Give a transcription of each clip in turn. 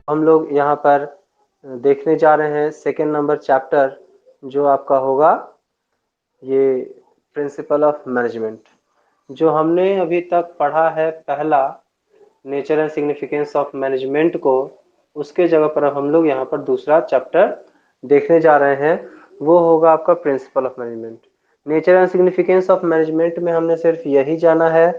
हम लोग यहाँ पर देखने जा रहे हैं सेकेंड नंबर चैप्टर, जो आपका होगा ये प्रिंसिपल ऑफ मैनेजमेंट। जो हमने अभी तक पढ़ा है पहला, nature and significance of management को, उसके जगह पर अब हम लोग यहाँ पर दूसरा चैप्टर देखने जा रहे हैं, वो होगा आपका principal of management. Nature and significance of management में हमने सिर्फ यही जाना है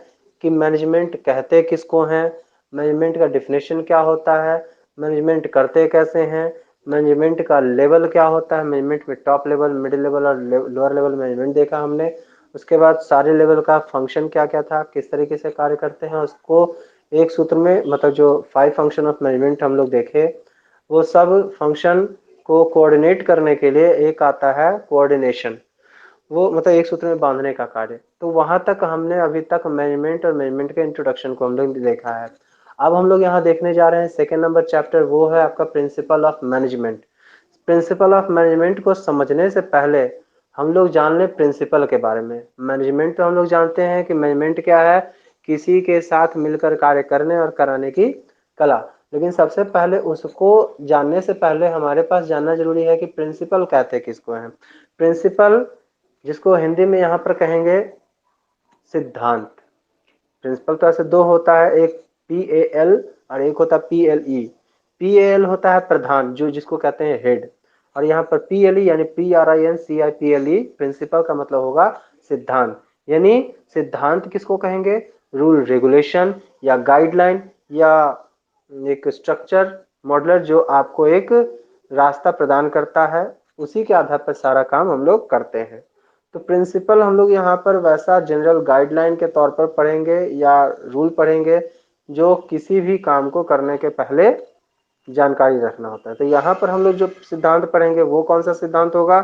कि मैनेजमेंट कहते किसको हैं, मैनेजमेंट का डिफिनेशन क्या होता है, मैनेजमेंट करते कैसे हैं, मैनेजमेंट का लेवल क्या होता है, मैनेजमेंट में टॉप लेवल, मिडिल लेवल और लोअर लेवल मैनेजमेंट देखा हमने। उसके बाद सारे लेवल का फंक्शन क्या क्या था, किस तरीके से कार्य करते हैं, उसको एक सूत्र में, मतलब जो 5 फंक्शन ऑफ मैनेजमेंट हम लोग देखे, वो सब फंक्शन को कोऑर्डिनेट करने के लिए एक आता है कोऑर्डिनेशन, वो मतलब एक सूत्र में बांधने का कार्य। तो वहां तक हमने अभी तक मैनेजमेंट और मैनेजमेंट के इंट्रोडक्शन को हम लोग देखा है। अब हम लोग यहाँ देखने जा रहे हैं सेकेंड नंबर चैप्टर, वो है आपका principal of management. Principal of management को समझने से पहले हम लोग जान लें प्रिंसिपल के बारे में। मैनेजमेंट तो हम लोग जानते हैं कि मैनेजमेंट क्या है, किसी के साथ मिलकर कार्य करने और कराने की कला। लेकिन सबसे पहले उसको जानने से पहले हमारे पास जानना जरूरी है कि प्रिंसिपल कहते किसको हैं। प्रिंसिपल, जिसको हिंदी में यहाँ पर कहेंगे सिद्धांत। प्रिंसिपल तो ऐसे दो होता है, एक PAL और एक होता है PLE। PAL होता है प्रधान, जो जिसको कहते हैं हेड, और यहाँ पर PLE यानी PRINCIPLE, प्रिंसिपल का मतलब होगा सिद्धांत। यानी सिद्धांत किसको कहेंगे, रूल रेगुलेशन या गाइडलाइन या एक स्ट्रक्चर मॉडलर, जो आपको एक रास्ता प्रदान करता है, उसी के आधार पर सारा काम हम लोग करते हैं। तो प्रिंसिपल हम लोग यहाँ पर वैसा जनरल गाइडलाइन के तौर पर पढ़ेंगे या रूल पढ़ेंगे, जो किसी भी काम को करने के पहले जानकारी रखना होता है। तो यहाँ पर हम लोग जो सिद्धांत पढ़ेंगे वो कौन सा सिद्धांत होगा,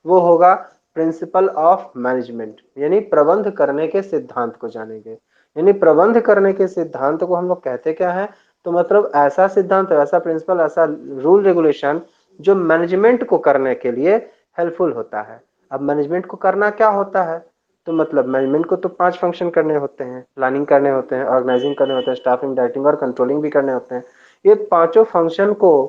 वो होगा प्रिंसिपल ऑफ मैनेजमेंट, यानी प्रबंध करने के सिद्धांत को जानेंगे। यानी प्रबंध करने के सिद्धांत को हम लोग कहते क्या है, तो मतलब ऐसा सिद्धांत, ऐसा प्रिंसिपल, ऐसा रूल रेगुलेशन जो मैनेजमेंट को करने के लिए हेल्पफुल होता है। अब मैनेजमेंट को करना क्या होता है, तो मतलब मैनेजमेंट को तो 5 फंक्शन करने होते हैं, प्लानिंग करने होते हैं, ऑर्गेनाइजिंग करने होते हैं, स्टाफिंग, डायरेक्टिंग और कंट्रोलिंग भी करने होते हैं। ये पांचों फंक्शन को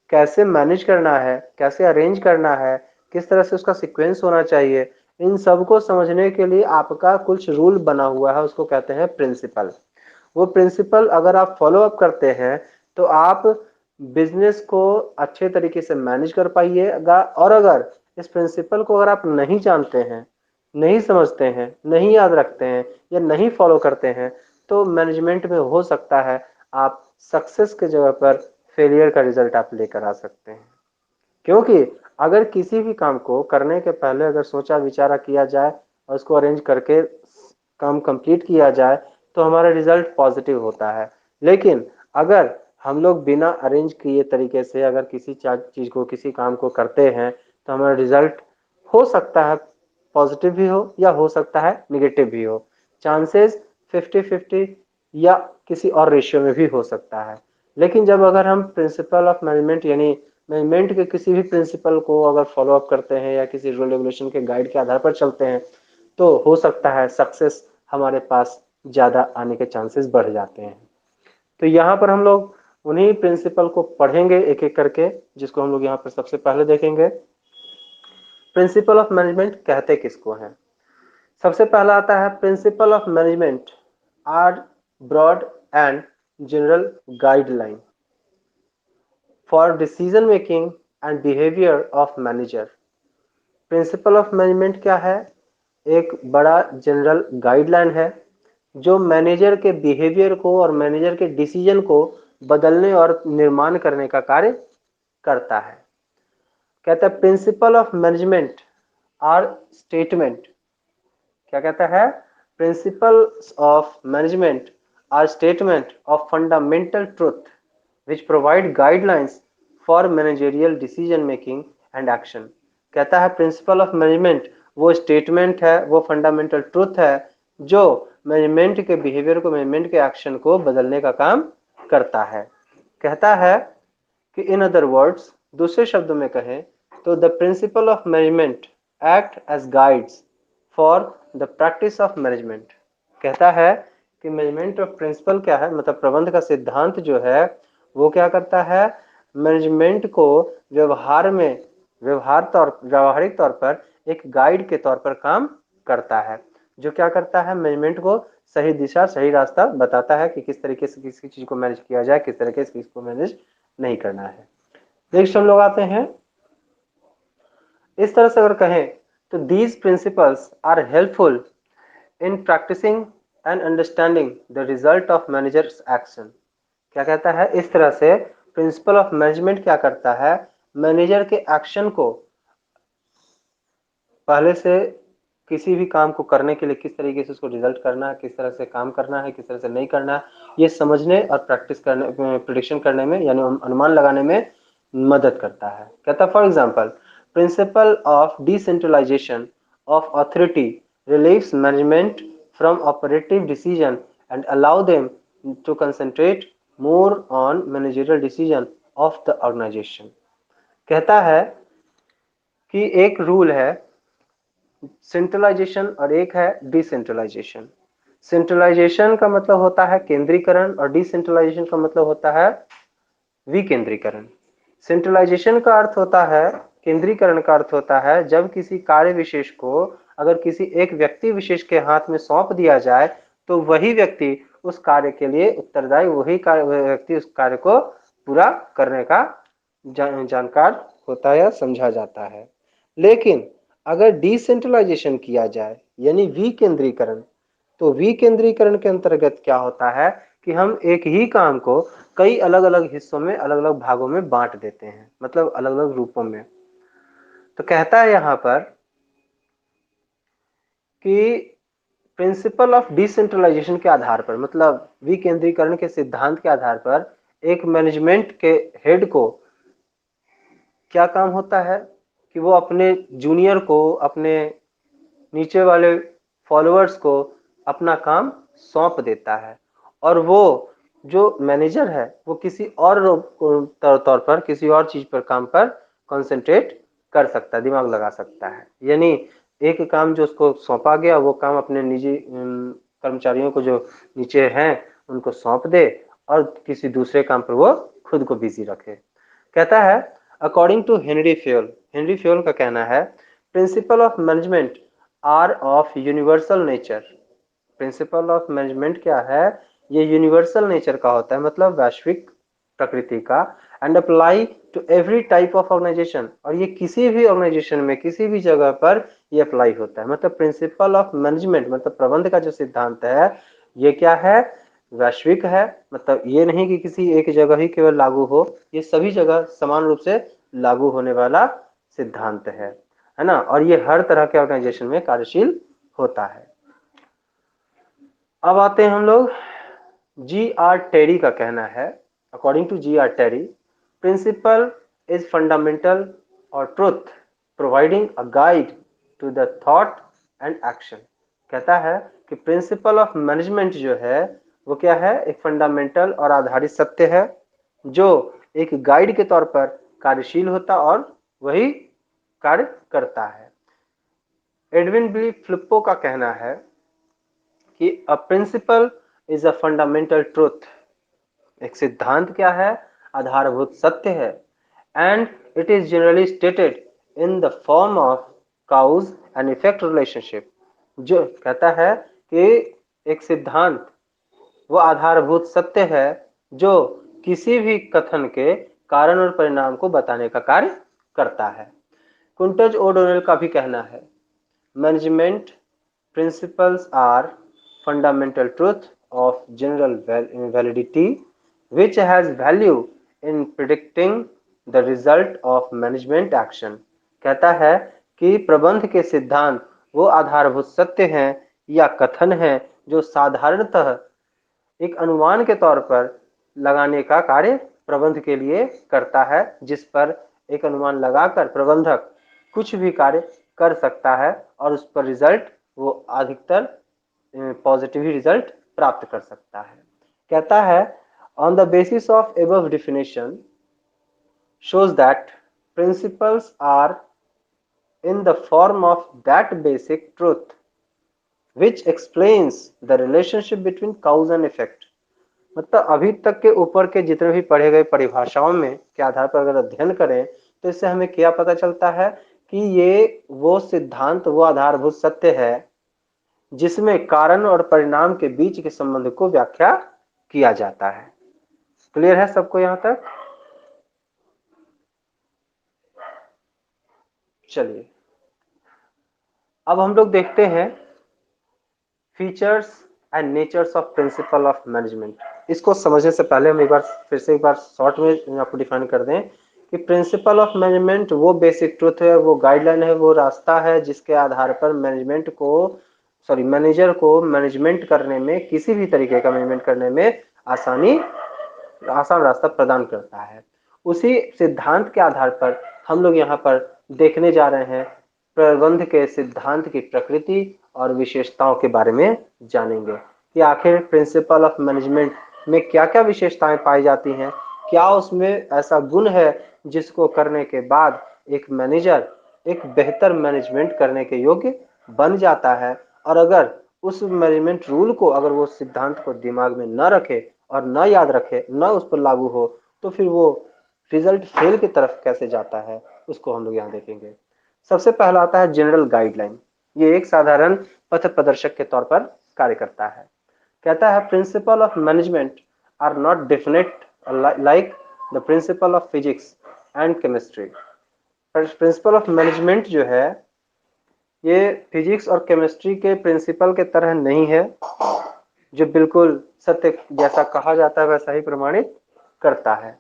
कैसे मैनेज करना है, कैसे अरेंज करना है, किस तरह से उसका सीक्वेंस होना चाहिए, इन सब को समझने के लिए आपका कुछ रूल बना हुआ है, उसको कहते हैं प्रिंसिपल। वो प्रिंसिपल अगर आप फॉलो अप करते हैं तो आप बिजनेस को अच्छे तरीके से मैनेज कर पाइएगा। और अगर इस प्रिंसिपल को अगर आप नहीं जानते हैं, नहीं समझते हैं, नहीं याद रखते हैं या नहीं फॉलो करते हैं, तो मैनेजमेंट में हो सकता है आप सक्सेस के जगह पर फेलियर का रिजल्ट आप लेकर आ सकते हैं। क्योंकि अगर किसी भी काम को करने के पहले अगर सोचा विचारा किया जाए और उसको अरेंज करके काम कंप्लीट किया जाए, तो हमारा रिजल्ट पॉजिटिव होता है। लेकिन अगर हम लोग बिना अरेंज किए तरीके से अगर किसी चीज को, किसी काम को करते हैं, तो हमारा रिजल्ट हो सकता है पॉजिटिव भी हो या हो सकता है निगेटिव भी हो। चांसेस 50-50 या किसी और रेशियो में भी हो सकता है। लेकिन जब अगर हम प्रिंसिपल ऑफ मैनेजमेंट यानी मैनेजमेंट के किसी भी प्रिंसिपल को अगर फॉलो अप करते हैं या किसी रूल रेगुलेशन के गाइड के आधार पर चलते हैं, तो हो सकता है सक्सेस हमारे पास ज्यादा आने के चांसेस बढ़ जाते हैं। तो यहाँ पर हम लोग उन्हीं प्रिंसिपल को पढ़ेंगे एक एक करके, जिसको हम लोग यहाँ पर सबसे पहले देखेंगे प्रिंसिपल ऑफ मैनेजमेंट कहते किसको हैं। सबसे पहला आता है principle of management are broad and general guideline for decision making and behaviour of manager. Principle of management क्या है, एक बड़ा जनरल गाइडलाइन है जो मैनेजर के बिहेवियर को और मैनेजर के डिसीजन को बदलने और निर्माण करने का कार्य करता है। कहता है principle of management are statement, क्या कहता है, principles of management are statement of fundamental truth which provide guidelines for managerial decision making and action। कहता है प्रिंसिपल ऑफ मैनेजमेंट वो स्टेटमेंट है, वो फंडामेंटल ट्रूथ है जो मैनेजमेंट के बिहेवियर को, मैनेजमेंट के एक्शन को बदलने का काम करता है। कहता है कि इन अदर वर्ड्स, दूसरे शब्दों में कहें तो the principle of management act as guides for the practice of management. कहता है कि मैनेजमेंट ऑफ प्रिंसिपल क्या है, मतलब प्रबंध का सिद्धांत जो है वो क्या करता है, मैनेजमेंट को व्यावहारिक तौर पर एक गाइड के तौर पर काम करता है, जो क्या करता है, मैनेजमेंट को सही दिशा सही रास्ता बताता है कि किस तरीके से किसी चीज को मैनेज किया जाए, किस तरीके से किसको मैनेज नहीं करना है। नेक्स्ट हम लोग आते हैं, इस तरह से अगर कहें तो these principles are helpful in practicing and understanding the result of managers action. क्या कहता है, इस तरह से प्रिंसिपल ऑफ मैनेजमेंट क्या करता है, मैनेजर के एक्शन को पहले से किसी भी काम को करने के लिए किस तरीके से उसको रिजल्ट करना है, किस तरह से काम करना है, किस तरह से नहीं करना है, ये समझने और प्रैक्टिस करने, प्रिडिक्शन करने में यानी अनुमान लगाने में मदद करता है। कहता है for example principle of decentralization of authority relieves management from operative decision and allow them to concentrate more on managerial decision of the organization. कहता है कि एक रूल है सेंट्रलाइजेशन और एक है डिसेंट्रलाइजेशन। सेंट्रलाइजेशन का मतलब होता है केंद्रीकरण और डिसेंट्रलाइजेशन का मतलब होता है विकेंद्रीकरण। सेंट्रलाइजेशन का अर्थ होता है, केंद्रीकरण का अर्थ होता है जब किसी कार्य विशेष को अगर किसी एक व्यक्ति विशेष के हाथ में सौंप दिया जाए तो वही व्यक्ति उस कार्य के लिए उत्तरदायी, वही व्यक्ति उस कार्य को पूरा करने का जानकार होता है या समझा जाता है। लेकिन अगर डिसेंट्रलाइजेशन किया जाए यानी विकेंद्रीकरण, तो विकेंद्रीकरण के अंतर्गत क्या होता है कि हम एक ही काम को कई अलग अलग हिस्सों में, अलग अलग भागों में बांट देते हैं, मतलब अलग अलग रूपों में। तो कहता है यहां पर कि प्रिंसिपल ऑफ डिसेंट्रलाइजेशन के आधार पर, मतलब विकेंद्रीकरण के सिद्धांत के आधार पर एक मैनेजमेंट के हेड को क्या काम होता है कि वो अपने जूनियर को, अपने नीचे वाले फॉलोअर्स को अपना काम सौंप देता है और वो जो मैनेजर है वो किसी और तौर पर किसी और चीज पर काम पर कंसंट्रेट कर सकता है, दिमाग लगा सकता है। यानी एक काम जो उसको सौंपा गया वो काम अपने निजी कर्मचारियों को जो नीचे हैं उनको सौंप दे और किसी दूसरे काम पर वो खुद को बिजी रखे। कहता है अकॉर्डिंग टू हेनरी फ्योल का कहना है principle of management are of universal nature. Principle of management क्या है, ये यूनिवर्सल नेचर का होता है, मतलब वैश्विक प्रकृति का, and apply to every type of organization, और ये किसी भी ऑर्गेनाइजेशन में किसी भी जगह पर ये अप्लाई होता है। मतलब प्रिंसिपल ऑफ मैनेजमेंट मतलब प्रबंध का जो सिद्धांत है ये क्या है, वैश्विक है, मतलब ये नहीं कि किसी एक जगह ही केवल लागू हो, ये सभी जगह समान रूप से लागू होने वाला सिद्धांत है ना, और ये हर तरह के ऑर्गेनाइजेशन में कार्यशील होता है। अब आते हैं हम लोग, जी आर टेरी का कहना है, according to G R Terry principle is fundamental और truth providing a guide to the thought and action. कहता है कि प्रिंसिपल ऑफ मैनेजमेंट जो है वो क्या है, एक फंडामेंटल और आधारित सत्य है जो एक गाइड के तौर पर कार्यशील होता और वही कार्य करता है। एडविन बी फ्लिप्पो का कहना है कि a principle is a fundamental truth, एक सिद्धांत क्या है, आधारभूत सत्य है, and it is generally stated in the form of cause and effect relationship. जो कहता है कि एक सिद्धांत वो आधारभूत सत्य है जो किसी भी कथन के कारण और परिणाम को बताने का कार्य करता है। कुंटज ओडोनेल का भी कहना है management principles are fundamental truth of general validity which has value in predicting the result of management action। कहता है कि प्रबंध के सिद्धांत वो आधारभूत सत्य हैं या कथन हैं जो साधारणतः एक अनुमान के तौर पर लगाने का कार्य प्रबंध के लिए करता है, जिस पर एक अनुमान लगाकर प्रबंधक कुछ भी कार्य कर सकता है और उस पर रिजल्ट वो अधिकतर पॉजिटिव ही रिजल्ट प्राप्त कर सकता है। कहता है on the basis of above definition shows that principles are in the form of that basic truth which explains the relationship between cause and effect। मतलब अभी तक के ऊपर के जितने भी पढ़े गए परिभाषाओं में के आधार पर अगर अध्ययन करें तो इससे हमें क्या पता चलता है कि ये वो सिद्धांत, वो आधारभूत सत्य है जिसमें कारण और परिणाम के बीच के संबंध को व्याख्या किया जाता है। क्लियर है सबको यहां तक? चलिए अब हम लोग देखते हैं features and natures of principle of management. इसको समझने से पहले हम एक बार शॉर्ट में आपको डिफाइन कर दें कि प्रिंसिपल ऑफ मैनेजमेंट वो बेसिक ट्रुथ है, वो गाइडलाइन है, वो रास्ता है जिसके आधार पर मैनेजर को मैनेजमेंट करने में, किसी भी तरीके का मैनेजमेंट करने में आसान रास्ता प्रदान करता है। उसी सिद्धांत के आधार पर हम लोग यहाँ पर देखने जा रहे हैं, प्रबंध के सिद्धांत की प्रकृति और विशेषताओं के बारे में जानेंगे कि आखिर प्रिंसिपल ऑफ मैनेजमेंट में क्या क्या विशेषताएं पाई जाती हैं, क्या उसमें ऐसा गुण है जिसको करने के बाद एक मैनेजर एक बेहतर मैनेजमेंट करने के योग्य बन जाता है। और अगर उस मैनेजमेंट रूल को, अगर वो सिद्धांत को दिमाग में न रखे और न याद रखे, न उस पर लागू हो, तो फिर वो रिजल्ट फेल की तरफ कैसे जाता है, उसको हम लोग यहाँ देखेंगे। सबसे पहला आता है जनरल गाइडलाइन। ये एक साधारण पथ प्रदर्शक के तौर पर कार्य करता है। कहता है principle of management are not definite like the principle of physics and chemistry. Principle of management जो है ये फिजिक्स और केमिस्ट्री के प्रिंसिपल के तरह नहीं है जो बिल्कुल सत्य जैसा कहा जाता है वैसा ही प्रमाणित करता है।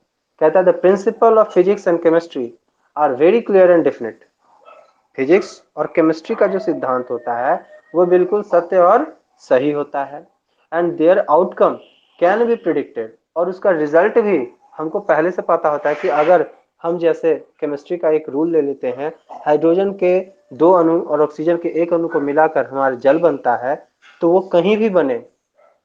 कहता है the principle of physics and chemistry are very clear and definite. Physics और केमिस्ट्री का जो सिद्धांत होता है वो बिल्कुल सत्य और सही होता है। And their outcome can be predicted, और उसका रिजल्ट भी हमको पहले से पता होता है कि अगर हम जैसे केमिस्ट्री का एक रूल ले लेते हैं, हाइड्रोजन के 2 अणु और ऑक्सीजन के 1 अणु को मिलाकर हमारा जल बनता है, तो वो कहीं भी बने,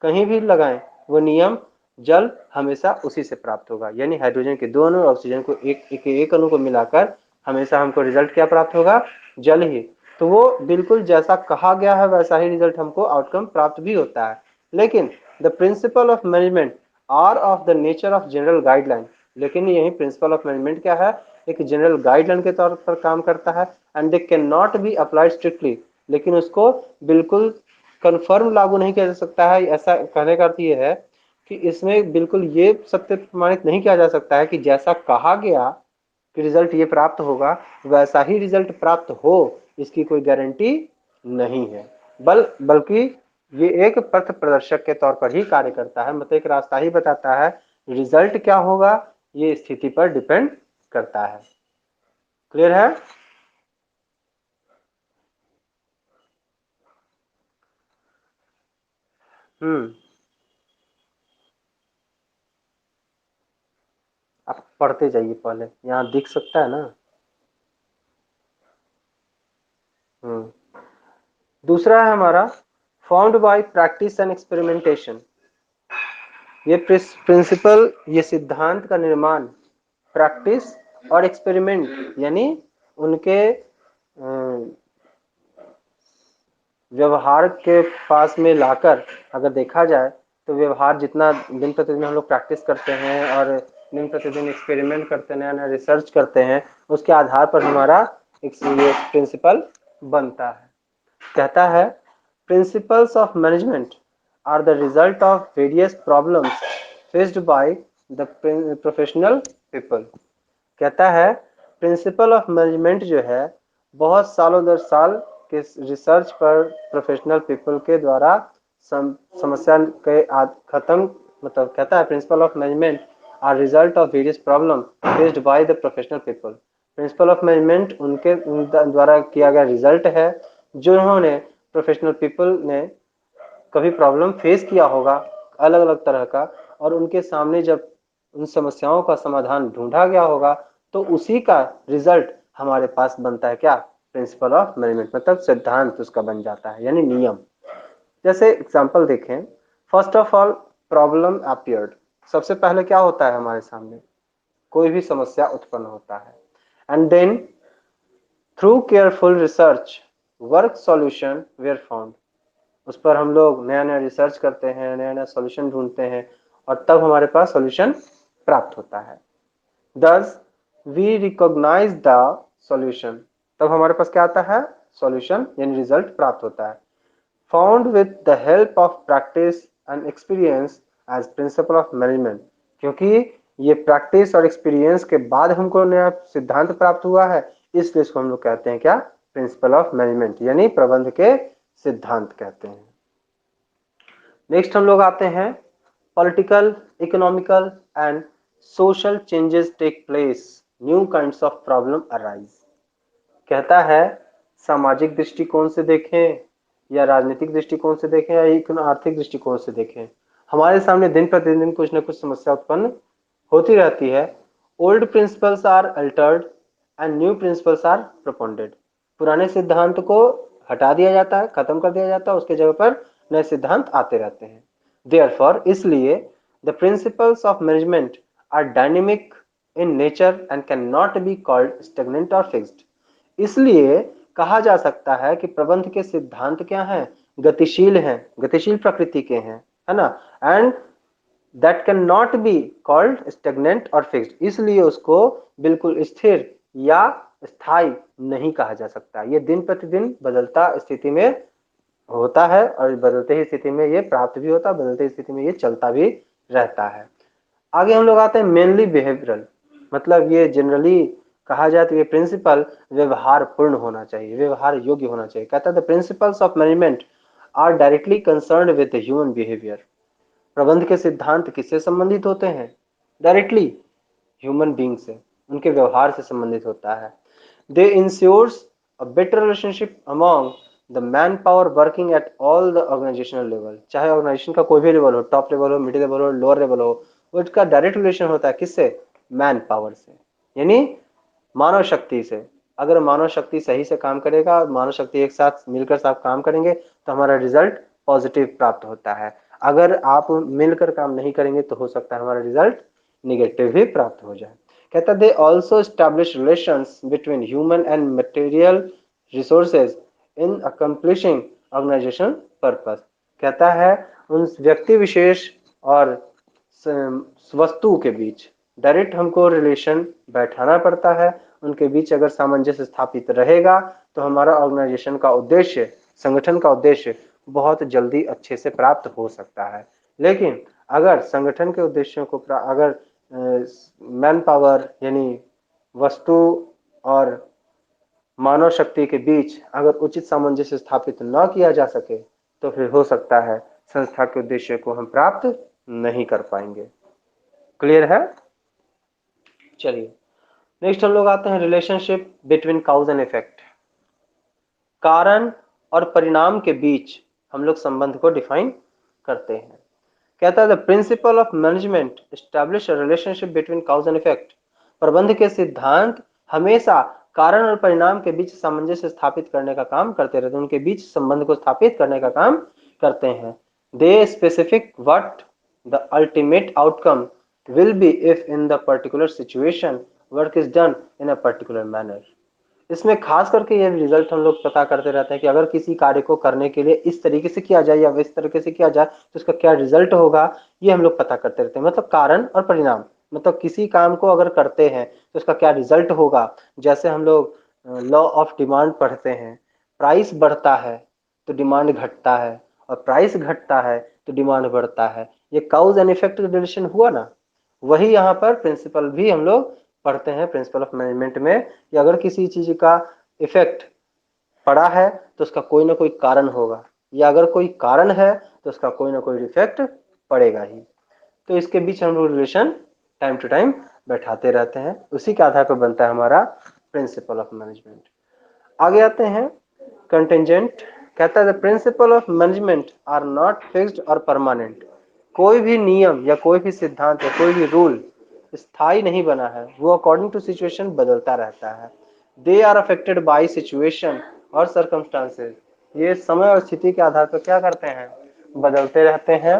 कहीं भी लगाएं, वो नियम जल हमेशा उसी से प्राप्त होगा। यानी हाइड्रोजन के 2 अणु और ऑक्सीजन को एक अणु को मिलाकर हमेशा हमको रिजल्ट क्या प्राप्त होगा? जल ही। तो वो बिल्कुल जैसा कहा गया है वैसा ही रिजल्ट हमको आउटकम प्राप्त भी होता है। लेकिन the principle of management are of the nature of general guideline. लेकिन यही प्रिंसिपल ऑफ मैनेजमेंट क्या है? एक जनरल गाइडलाइन के तौर पर काम करता है। And they can not be applied strictly, लेकिन उसको बिल्कुल कन्फर्म लागू नहीं किया जा सकता है। ऐसा कहने का अर्थ ये है कि इसमें बिल्कुल ये सत्य प्रमाणित नहीं किया जा सकता है कि जैसा कहा गया कि रिजल्ट ये प्राप्त होगा वैसा ही रिजल्ट प्राप्त हो, इसकी कोई गारंटी नहीं है। बल्कि ये एक पथ प्रदर्शक के तौर पर ही कार्य करता है, मतलब एक रास्ता ही बताता है। रिजल्ट क्या होगा ये स्थिति पर डिपेंड करता है। क्लियर है? आप पढ़ते जाइए, पहले यहाँ दिख सकता है ना। दूसरा है हमारा found by practice and experimentation. ये प्रिंसिपल, ये सिद्धांत का निर्माण प्रैक्टिस और एक्सपेरिमेंट यानी उनके व्यवहार के पास में लाकर अगर देखा जाए तो व्यवहार जितना दिन प्रतिदिन हम लोग प्रैक्टिस करते हैं और दिन प्रतिदिन एक्सपेरिमेंट करते हैं, नया नया रिसर्च करते हैं, उसके आधार पर हमारा एक प्रिंसिपल बनता है। कहता है principles of management are the result of various problems faced by the professional people. कहता है प्रिंसिपल ऑफ मैनेजमेंट जो है बहुत सालों दर साल के रिसर्च पर प्रोफेशनल पीपल के द्वारा समस्या के खत्म, मतलब कहता है principle of management are result of various problem faced by the professional people. Principle of management उनके द्वारा किया गया रिजल्ट है जो उन्होंने प्रोफेशनल पीपल ने कभी प्रॉब्लम फेस किया होगा अलग अलग तरह का, और उनके सामने जब उन समस्याओं का समाधान ढूंढा गया होगा तो उसी का रिजल्ट हमारे पास बनता है क्या? प्रिंसिपल ऑफ मैनेजमेंट, मतलब सिद्धांत उसका बन जाता है यानी नियम। जैसे एग्जांपल देखें, first of all problem appeared. सबसे पहले क्या होता है हमारे सामने? कोई भी समस्या उत्पन्न होता है। And then through careful research work solution were found. उस पर हम लोग नया नया रिसर्च करते हैं, नया नया सॉल्यूशन ढूंढते हैं, और तब हमारे पास सॉल्यूशन प्राप्त होता है। Thus we recognize the solution, तब हमारे पास क्या आता है, सॉल्यूशन यानी रिजल्ट प्राप्त होता है। Found with the help of practice and experience as principle of management, क्योंकि ये प्रैक्टिस और एक्सपीरियंस के बाद हमको नया सिद्धांत प्राप्त हुआ है, इसलिए इसको हम लोग कहते हैं क्या, प्रिंसिपल ऑफ मैनेजमेंट यानी प्रबंध के सिद्धांत कहते हैं। नेक्स्ट हम लोग आते हैं political, economical and social changes take place, new kinds of problem arise. कहता है सामाजिक दृष्टिकोण से देखें या राजनीतिक दृष्टिकोण से देखें या आर्थिक दृष्टिकोण से देखें, हमारे सामने दिन प्रतिदिन कुछ न कुछ समस्या उत्पन्न होती रहती है। Old principles are altered and new principles are propounded. पुराने सिद्धांत को हटा दिया जाता है, खत्म कर दिया जाता है, उसके जगह पर नए सिद्धांत आते रहते हैं। देयरफॉर इसलिए the principles of management are dynamic in nature and can not be called stagnant और फिक्स्ड। इसलिए कहा जा सकता है कि प्रबंध के सिद्धांत क्या हैं, गतिशील हैं, गतिशील प्रकृति के हैं, है ना, and that can not be called stagnant और फिक्स्ड। इसलिए उसको बिल्कुल स्थिर या स्थायी नहीं कहा जा सकता। ये दिन प्रतिदिन बदलता स्थिति में होता है और बदलते ही स्थिति में ये प्राप्त भी होता है, बदलते स्थिति में ये चलता भी रहता है। आगे हम लोग आते हैं मेनली बिहेवियरल, मतलब ये जनरली कहा जाए तो ये प्रिंसिपल व्यवहार पूर्ण होना चाहिए, व्यवहार योग्य होना चाहिए। कहता है the principles of management are directly concerned with the human behaviour. प्रबंध के सिद्धांत किससे संबंधित होते हैं, डायरेक्टली ह्यूमन बीइंग से, उनके व्यवहार से संबंधित होता है। They ensures a better relationship among the man power working at all the organizational level. चाहे ऑर्गेनाइजेशन का कोई भी लेवल हो, टॉप लेवल हो, मिडिल लेवल हो, लोअर लेवल हो, उसका डायरेक्ट रिलेशन होता है किससे, मैन पावर से, यानी मानव शक्ति से। अगर मानव शक्ति सही से काम करेगा, मानव शक्ति एक साथ मिलकर साथ काम करेंगे तो हमारा रिजल्ट पॉजिटिव प्राप्त होता है। अगर आप मिलकर काम नहीं करेंगे तो हो सकता है हमारा रिजल्ट निगेटिव भी प्राप्त हो जाए। कहता they also establish relations between human and material resources in accomplishing organization purpose. कहता है उन व्यक्ति विशेष और वस्तु के बीच डायरेक्ट हमको रिलेशन बैठाना पड़ता है, उनके बीच अगर सामंजस्य स्थापित रहेगा तो हमारा ऑर्गेनाइजेशन का उद्देश्य, संगठन का उद्देश्य बहुत जल्दी अच्छे से प्राप्त हो सकता है। लेकिन अगर संगठन के उद्देश्यों को अगर मैन पावर यानी वस्तु और मानव शक्ति के बीच अगर उचित सामंजस्य स्थापित न किया जा सके तो फिर हो सकता है संस्था के उद्देश्य को हम प्राप्त नहीं कर पाएंगे। क्लियर है? चलिए नेक्स्ट हम लोग आते हैं relationship between cause and effect. कारण और परिणाम के बीच हम लोग संबंध को डिफाइन करते हैं। कहता है the principle of management establish a relationship between cause and effect. प्रबंध के सिद्धांत हमेशा कारण और परिणाम के बीच सामंजस्य स्थापित करने का काम करते रहते हैं, उनके बीच संबंध को स्थापित करने का काम करते हैं। They specific what the ultimate outcome will be if in the particular situation work is done in a particular manner। इसमें खास करके ये रिजल्ट हम लोग पता करते रहते हैं कि अगर किसी कार्य को करने के लिए इस तरीके से किया जाए या इस तरीके से किया जाए तो उसका क्या रिजल्ट होगा, ये हम लोग पता करते रहते हैं। मतलब कारण और परिणाम, मतलब किसी काम को अगर करते हैं तो उसका क्या रिजल्ट होगा। जैसे हम लोग लॉ ऑफ डिमांड पढ़ते हैं, प्राइस बढ़ता है तो डिमांड घटता है और प्राइस घटता है तो डिमांड बढ़ता है। ये काउज एंड इफेक्ट रिलेशन हुआ ना, वही यहाँ पर प्रिंसिपल भी हम लोग पढ़ते हैं प्रिंसिपल ऑफ मैनेजमेंट में कि अगर किसी चीज का इफेक्ट पड़ा है तो उसका कोई ना कोई कारण होगा, या अगर कोई कारण है तो उसका कोई ना कोई इफेक्ट पड़ेगा ही। तो इसके बीच हम लोग रिलेशन टाइम टू टाइम बैठाते रहते हैं, उसी के आधार पर बनता है हमारा प्रिंसिपल ऑफ मैनेजमेंट। आगे आते हैं कंटिजेंट। कहता है the principle of management are not fixed और परमानेंट। कोई भी नियम या कोई भी सिद्धांत या कोई भी रूल स्थायी नहीं बना है, वो अकॉर्डिंग टू सिचुएशन बदलता रहता है। They are affected by situation और सर्कमस्टांसेस। ये समय और स्थिति के आधार पर क्या करते हैं, बदलते रहते हैं।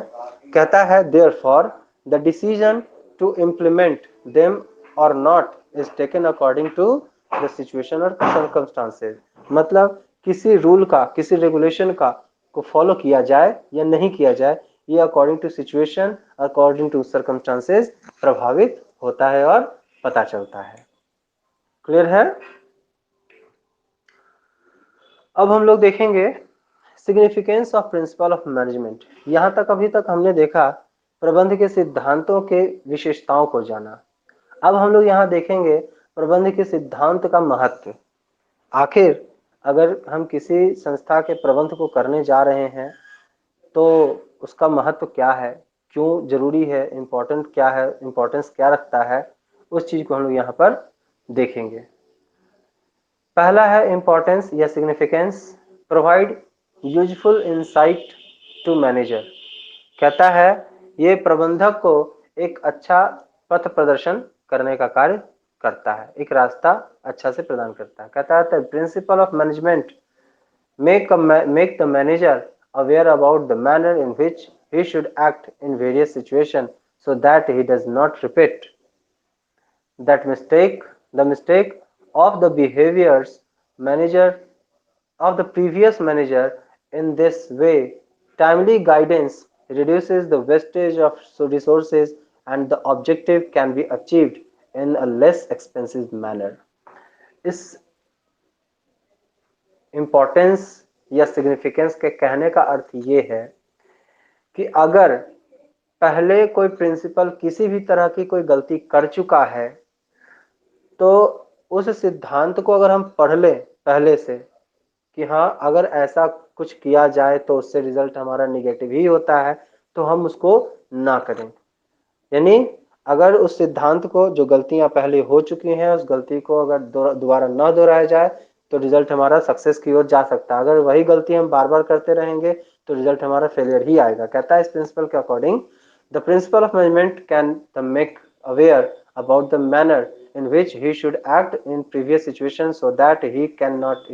कहता है therefore the decision to implement them or not is taken according to the situation और सर्कमस्टांसेस। मतलब किसी रूल का, किसी रेगुलेशन का को फॉलो किया जाए या नहीं किया जाए, ये according to situation, according to circumstances प्रभावित होता है और पता चलता है। क्लियर है? अब हम लोग देखेंगे significance of principle of management. यहां तक अभी तक हमने देखा प्रबंध के सिद्धांतों के विशेषताओं को जाना। अब हम लोग यहाँ देखेंगे प्रबंध के सिद्धांत का महत्व। आखिर अगर हम किसी संस्था के प्रबंध को करने जा रहे हैं तो उसका महत्व क्या है, क्यों जरूरी है, इम्पोर्टेंट क्या है, इम्पोर्टेंस क्या रखता है, उस चीज को हम लोग यहाँ पर देखेंगे। पहला है इम्पोर्टेंस या significance, provide useful insight to manager. कहता है ये प्रबंधक को एक अच्छा पथ प्रदर्शन करने का कार्य करता है, एक रास्ता अच्छा से प्रदान करता है। कहता है principle of management make the manager aware about the manner in which he should act in various situations so that he does not repeat the mistake of the behaviors manager of the previous manager. In this way, timely guidance reduces the wastage of resources and the objective can be achieved in a less expensive manner. इस importance या significance के कहने का अर्थ ये है कि अगर पहले कोई प्रिंसिपल किसी भी तरह की कोई गलती कर चुका है तो उस सिद्धांत को अगर हम पढ़ लें पहले से कि हाँ अगर ऐसा कुछ किया जाए तो उससे रिजल्ट हमारा निगेटिव ही होता है, तो हम उसको ना करें। यानी अगर उस सिद्धांत को, जो गलतियां पहले हो चुकी हैं, उस गलती को अगर दोबारा ना दोहराया जाए तो रिजल्ट हमारा सक्सेस की ओर जा सकता है। अगर वही गलती हम बार बार करते रहेंगे तो रिजल्ट हमारा फेलियर ही आएगा। कहता है इस प्रिंसिपल के according the principle of management can the make aware about the manner in which he should act in previous situations so that he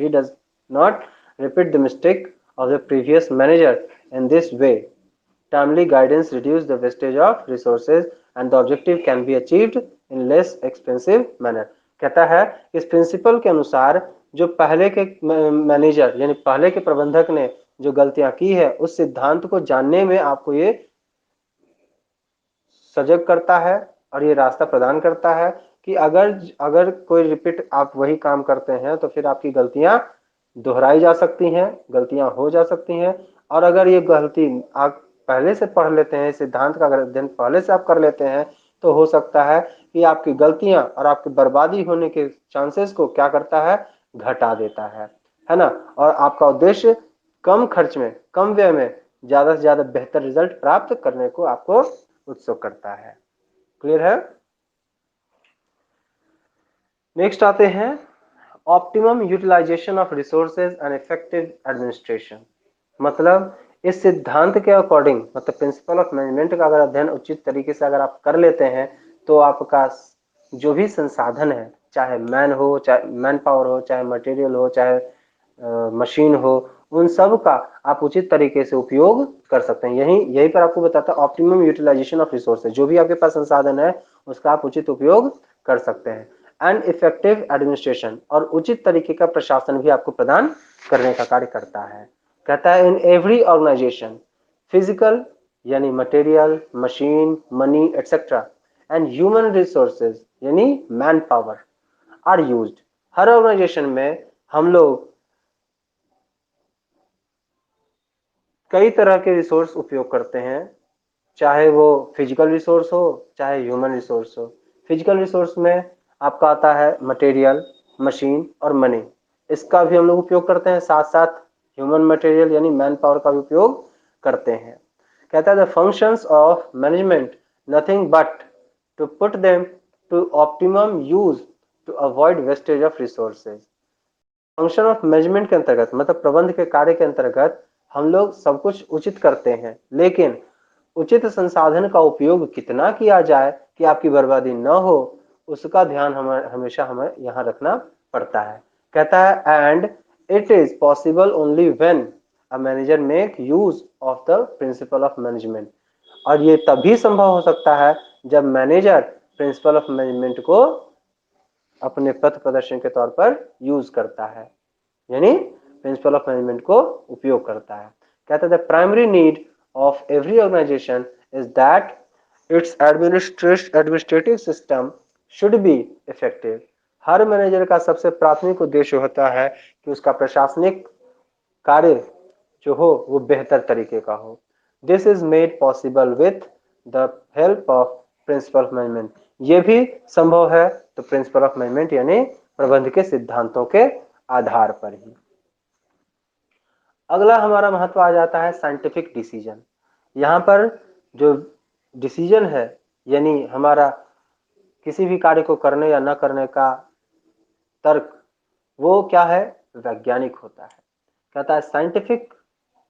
does not repeat the mistake of the previous manager. In this way, timely guidance reduces the wastage of resources and the objective can be achieved in less expensive manner. कहता है इस principal के अनुसार जो पहले के manager यानी पहले के प्रबंधक ने जो गलतियां की है उस सिद्धांत को जानने में आपको ये सजग करता है और ये रास्ता प्रदान करता है कि अगर कोई रिपीट आप वही काम करते हैं तो फिर आपकी गलतियां दोहराई जा सकती हैं, गलतियां हो जा सकती हैं। और अगर ये गलती आप पहले से पढ़ लेते हैं, सिद्धांत का अगर अध्ययन पहले से आप कर लेते हैं तो हो सकता है कि आपकी गलतियां और आपकी बर्बादी होने के चांसेस को क्या करता है, घटा देता है ना। और आपका उद्देश्य कम खर्च में, कम व्यय में ज्यादा से ज्यादा बेहतर रिजल्ट प्राप्त करने को आपको उत्सुक करता है। क्लियर है? नेक्स्ट आते हैं optimum utilization of resources and effective administration. मतलब इस सिद्धांत के अकॉर्डिंग, मतलब प्रिंसिपल ऑफ मैनेजमेंट का अगर अध्ययन उचित तरीके से अगर आप कर लेते हैं तो आपका जो भी संसाधन है, चाहे मैन हो, चाहे मैन पावर हो, चाहे मटेरियल हो, चाहे मशीन हो, उन सब का आप उचित तरीके से उपयोग कर सकते हैं। यही पर आपको बताता है ऑप्टिमम यूटिलाइजेशन ऑफ रिसोर्सेज। जो भी आपके पास संसाधन है उसका आप उचित उपयोग कर सकते हैं। एंड इफेक्टिव एडमिनिस्ट्रेशन, और उचित तरीके का प्रशासन भी आपको प्रदान करने का कार्य करता है। कहता है इन एवरी ऑर्गेनाइजेशन फिजिकल यानी material, machine, money etcetera and human resources यानी मैन पावर आर यूज्ड। हर ऑर्गेनाइजेशन में हम लोग कई तरह के रिसोर्स उपयोग करते हैं, चाहे वो फिजिकल रिसोर्स हो चाहे ह्यूमन रिसोर्स हो। फिजिकल रिसोर्स में आपका आता है मटेरियल, मशीन और मनी, इसका भी हम लोग उपयोग करते हैं। साथ साथ ह्यूमन मटेरियल यानी मैन पावर का भी उपयोग करते हैं। कहता है the functions of management nothing but to put them to optimum use to avoid wastage of resources. Function of management के अंतर्गत, मतलब प्रबंध के कार्य के अंतर्गत हम लोग सब कुछ उचित करते हैं, लेकिन उचित संसाधन का उपयोग कितना किया जाए कि आपकी बर्बादी न हो, उसका ध्यान हमेशा हमें यहाँ रखना पड़ता है। कहता है and it is possible only when a manager make use of the principle of management. और ये तभी संभव हो सकता है जब मैनेजर प्रिंसिपल ऑफ मैनेजमेंट को अपने पथ प्रदर्शन के तौर पर यूज करता है, यानी प्रिंसिपल ऑफ मैनेजमेंट को उपयोग करता है। कहता है the primary need of every organization is that its administrative system should be effective. Her manager का सबसे प्राथमिक उद्देश्य होता है कि उसका प्रशासनिक कार्य जो हो वो बेहतर तरीके का हो. This is made possible with the help of principle of management. ये भी संभव है तो प्रिंसिपल ऑफ मैनेजमेंट यानी प्रबंध के सिद्धांतों के आधार पर ही. अगला हमारा महत्व आ जाता है साइंटिफिक डिसीजन. यहाँ पर जो डिसीजन है यानी हमारा किसी भी कार्य को करने या न करने का तर्क, वो क्या है, वैज्ञानिक होता है. कहता है scientific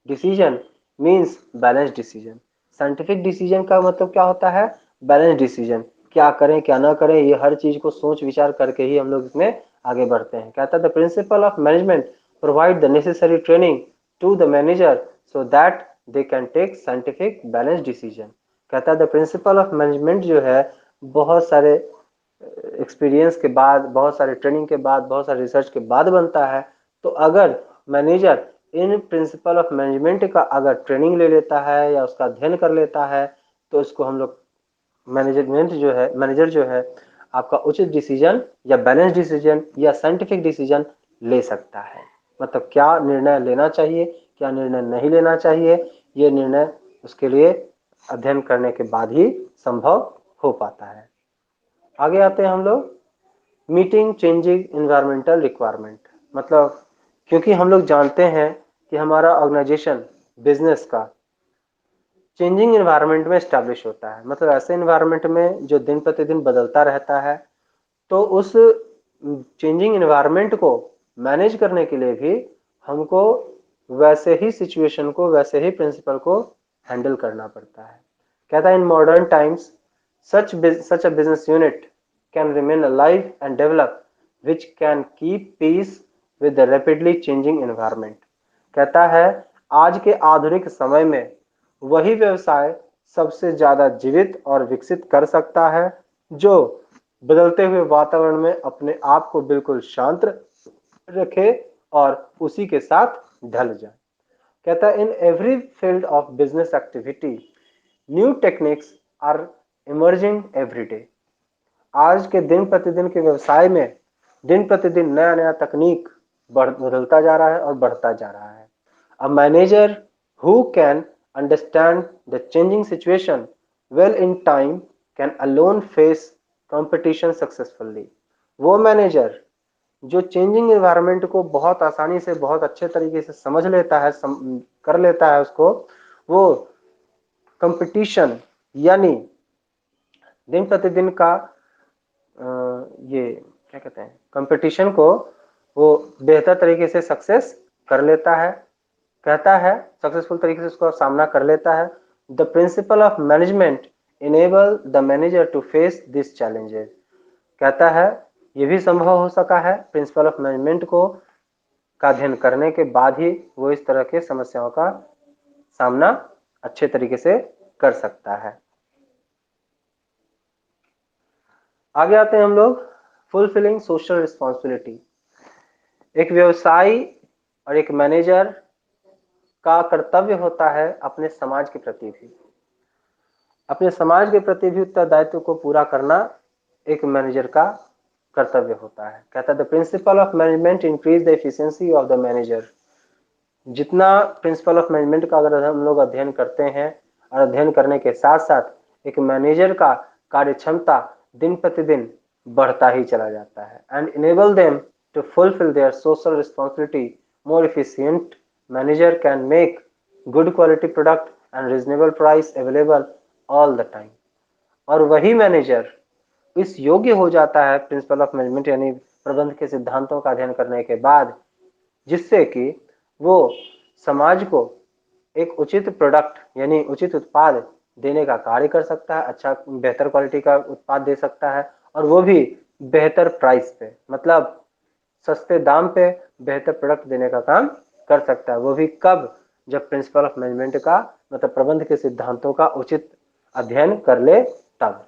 decision means balance decision. Scientific decision का मतलब क्या होता है, बैलेंस डिसीजन. क्या करें क्या ना करें ये हर चीज को सोच विचार करके ही हम लोग इसमें आगे बढ़ते हैं. कहता है the principle of management provide the necessary training to the manager so that they can take scientific balance decision. कहता है द प्रिंसिपल ऑफ मैनेजमेंट जो है बहुत सारे एक्सपीरियंस के बाद, बहुत सारे ट्रेनिंग के बाद, बहुत सारे रिसर्च के बाद बनता है. तो अगर manager in principle of management का अगर ट्रेनिंग ले लेता है या उसका अध्ययन कर लेता है तो इसको हम लोग मैनेजर जो है आपका उचित डिसीजन या बैलेंस डिसीजन या साइंटिफिक डिसीजन ले सकता है. मतलब क्या निर्णय लेना चाहिए, क्या निर्णय नहीं लेना चाहिए, ये निर्णय उसके लिए अध्ययन करने के बाद ही संभव हो पाता है. आगे आते हैं हम लोग मीटिंग चेंजिंग इन्वायरमेंटल रिक्वायरमेंट. मतलब क्योंकि हम लोग जानते हैं कि हमारा ऑर्गेनाइजेशन बिजनेस का चेंजिंग इन्वायरमेंट में स्टैब्लिश होता है. मतलब ऐसे इन्वायरमेंट में जो दिन प्रतिदिन बदलता रहता है, तो उस चेंजिंग इन्वायरमेंट को मैनेज करने के लिए भी हमको वैसे ही सिचुएशन को, वैसे ही प्रिंसिपल को हैंडल करना पड़ता है. कहता है in modern times such a business unit can remain alive and develop which can keep pace with the rapidly changing environment. कहता है आज के आधुनिक समय में वही व्यवसाय सबसे ज्यादा जीवित और विकसित कर सकता है जो बदलते हुए वातावरण में अपने आप को बिल्कुल शांत रखे और उसी के साथ ढल जाए. कहता है in every field of business activity new techniques are emerging every day. आज के दिन प्रतिदिन के व्यवसाय में दिन प्रतिदिन नया नया तकनीक बदलता जा रहा है और बढ़ता जा रहा है. A manager who can understand the changing situation well in time can alone face competition successfully. वो मैनेजर जो चेंजिंग एनवायरनमेंट को बहुत आसानी से, बहुत अच्छे तरीके से समझ लेता है, कर लेता है उसको, वो कंपटीशन यानी दिन प्रतिदिन का ये क्या कहते हैं, कंपटीशन को वो बेहतर तरीके से सक्सेस कर लेता है. कहता है सक्सेसफुल तरीके से उसका सामना कर लेता है. The principle of management enable the manager to face this challenges. कहता है ये भी संभव हो सका है प्रिंसिपल ऑफ मैनेजमेंट को का अध्ययन करने के बाद ही वो इस तरह के समस्याओं का सामना अच्छे तरीके से कर सकता है. आगे आते हैं हम लोग फुलफिलिंग सोशल रिस्पॉन्सिबिलिटी. एक व्यवसायी और एक मैनेजर का कर्तव्य होता है अपने समाज के प्रति भी, अपने समाज के प्रति भी उत्तरदायित्व को पूरा करना एक मैनेजर का कर्तव्य होता है. कहता है the principle of management increase the efficiency of the manager. जितना प्रिंसिपल ऑफ मैनेजमेंट का अगर हम लोग अध्ययन करते हैं और अध्ययन करने के साथ साथ एक मैनेजर का कार्य क्षमता दिन प्रतिदिन बढ़ता ही चला जाता है. And enable them to fulfil their social responsibility more efficient. Manager can make good quality product and reasonable price available all the time. और वही मैनेजर इस योग्य हो जाता है प्रिंसिपल ऑफ मैनेजमेंट यानी प्रबंध के सिद्धांतों का अध्ययन करने के बाद, जिससे कि वो समाज को एक उचित प्रोडक्ट यानी उचित उत्पाद देने का कार्य कर सकता है, अच्छा बेहतर क्वालिटी का उत्पाद दे सकता है और वो भी बेहतर प्राइस पे, मतलब सस्ते दाम पे बेहतर प्रोडक्ट देने का काम कर सकता है. वो भी कब, जब प्रिंसिपल ऑफ मैनेजमेंट का मतलब प्रबंध के सिद्धांतों का उचित अध्ययन कर ले तब.